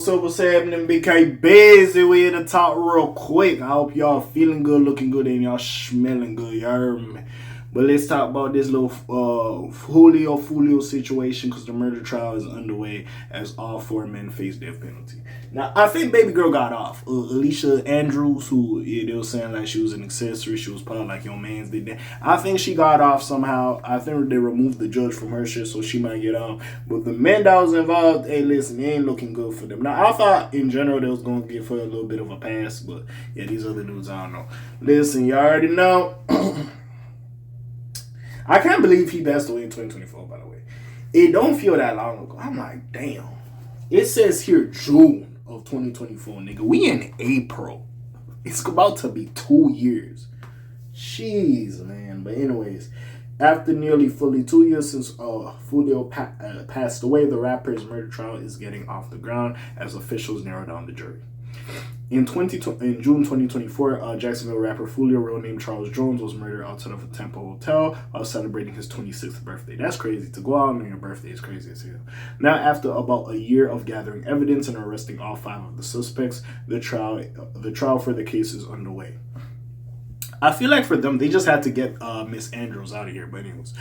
So what's happening, BK? Busy with the talk real quick. I hope y'all feeling good, looking good, and y'all smelling good. Y'all heard me. But let's talk about this little Foolio situation because the murder trial is underway as all four men face death penalty. Now, I think baby girl got off. Alicia Andrews, who they were saying like she was an accessory, she was probably like your man's did that. I think she got off somehow. I think they removed the judge from her shit, so she might get off. But the men that was involved, hey, listen, it ain't looking good for them. Now, I thought in general they was gonna give her a little bit of a pass, but yeah, these other dudes, I don't know. Listen, you already know. I can't believe he passed away in 2024, by the way. It don't feel that long ago. I'm like, damn. It says here June of 2024, nigga. We in April. It's about to be 2 years. Jeez, man. But anyways, after nearly fully 2 years since Foolio passed away, the rapper's murder trial is getting off the ground as officials narrow down the jury. In June 2024, Jacksonville rapper Foolio, real name Charles Jones, was murdered outside of a Temple hotel while celebrating his 26th birthday. That's crazy. To go out on your birthday is crazy as hell. Now, after about a year of gathering evidence and arresting all 5 of the suspects, the trial for the case is underway. I feel like for them, they just had to get Miss Andrews out of here. But anyways,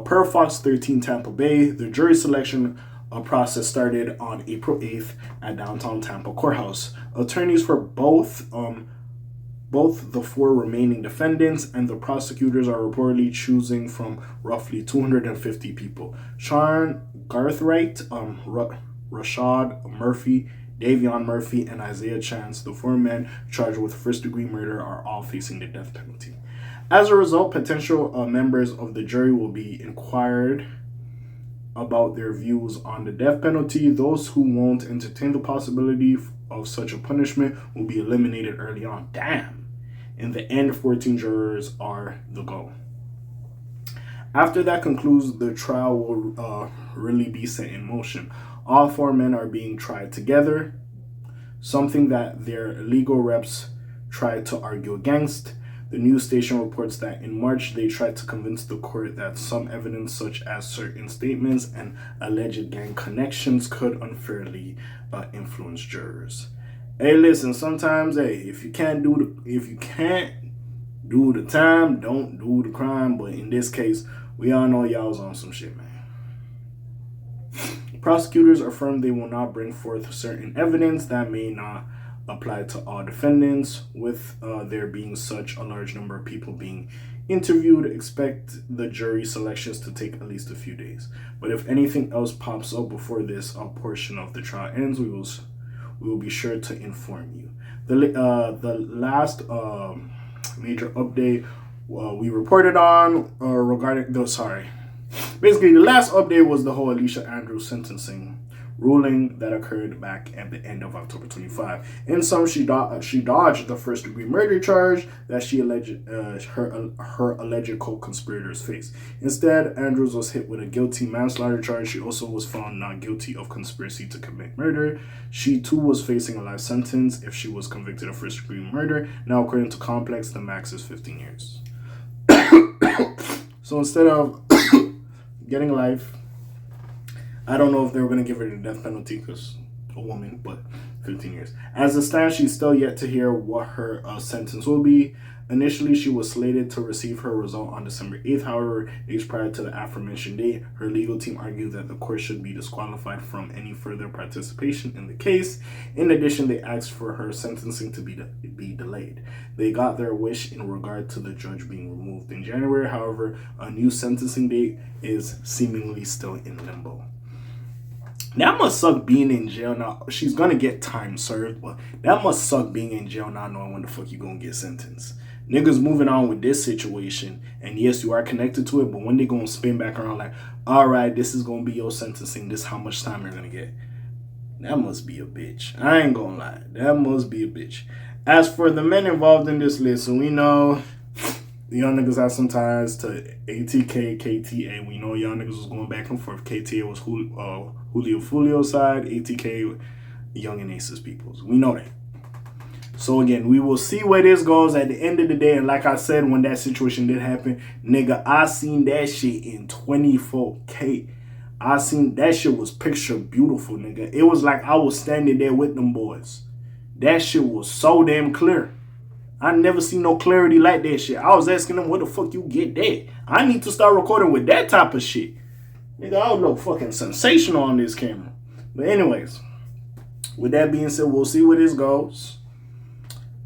per Fox 13 Tampa Bay, the jury selection process started on April 8th at downtown Tampa Courthouse. Attorneys for both the 4 remaining defendants and the prosecutors are reportedly choosing from roughly 250 people. Sean Garthright, Rashad Murphy, Davion Murphy, and Isaiah Chance, the 4 men charged with first-degree murder, are all facing the death penalty. As a result, potential members of the jury will be inquired about their views on the death penalty. Those who won't entertain the possibility of such a punishment will be eliminated early on. Damn. In the end, 14 jurors are the goal. After that concludes, the trial will really be set in motion. All 4 men are being tried together, something that their legal reps tried to argue against. The news station reports that in March, they tried to convince the court that some evidence, such as certain statements and alleged gang connections, could unfairly influence jurors. Hey, listen, sometimes, if you can't do the time, don't do the crime. But in this case, we all know y'all was on some shit, man. Prosecutors affirm they will not bring forth certain evidence that may not apply to all defendants. With there being such a large number of people being interviewed, expect the jury selections to take at least a few days. But if anything else pops up before this portion of the trial ends, we will be sure to inform you. The last major update we reported on regarding basically the last update was the whole Alicia Andrews sentencing ruling that occurred back at the end of October 25. In sum, she dodged the first-degree murder charge that she alleged her alleged co-conspirators faced. Instead, Andrews was hit with a guilty manslaughter charge. She also was found not guilty of conspiracy to commit murder. She too was facing a life sentence if she was convicted of first-degree murder. Now, according to Complex, the max is 15 years. So instead of getting life, I don't know if they were going to give her the death penalty because a woman, but 15 years. As it stands, she's still yet to hear what her sentence will be. Initially, she was slated to receive her result on December 8th. However, days prior to the aforementioned date, her legal team argued that the court should be disqualified from any further participation in the case. In addition, they asked for her sentencing to be delayed. They got their wish in regard to the judge being removed in January. However, a new sentencing date is seemingly still in limbo. That must suck being in jail now. She's gonna get time served, but that must suck being in jail not knowing when the fuck you gonna get sentenced. Niggas moving on with this situation, and yes, you are connected to it, but when they gonna spin back around like, all right, this is gonna be your sentencing, this how much time you're gonna get. That must be a bitch. I ain't gonna lie. That must be a bitch. As for the men involved in this list, so we know the young niggas have some ties to ATK, KTA. We know young niggas was going back and forth. KTA was Julio Foolio's side. ATK, Young and Ace's peoples. We know that. So again, we will see where this goes at the end of the day. And like I said, when that situation did happen, nigga, I seen that shit in 24K. I seen that shit was picture beautiful, nigga. It was like I was standing there with them boys. That shit was so damn clear. I never seen no clarity like that shit. I was asking them, where the fuck you get that? I need to start recording with that type of shit. Nigga, I would look fucking sensational on this camera. But anyways, with that being said, we'll see where this goes.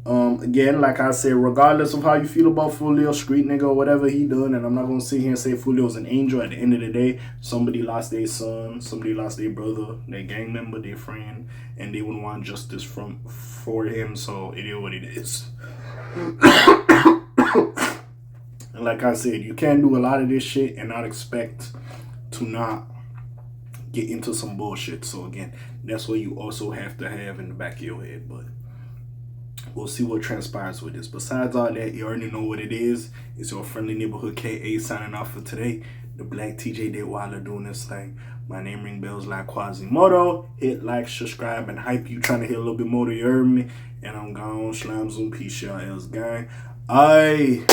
Again, like I said, regardless of how you feel about Foolio, street nigga, or whatever he done, and I'm not gonna sit here and say Foolio's an angel. At the end of the day, somebody lost their son, somebody lost their brother, their gang member, their friend, and they would want justice for him. So it is what it is. And like I said, you can't do a lot of this shit and not expect to not get into some bullshit. So again, that's what you also have to have in the back of your head. But we'll see what transpires with this. Besides all that, you already know what it is. It's your friendly neighborhood K.A. signing off for today. The Black TJ Deadweiler doing this thing. My name ring bells like Quasimodo. Hit like, subscribe, and hype. You trying to hit a little bit more, you heard me. And I'm gone. Slime Zoom. Peace, y'all else gang. Aye.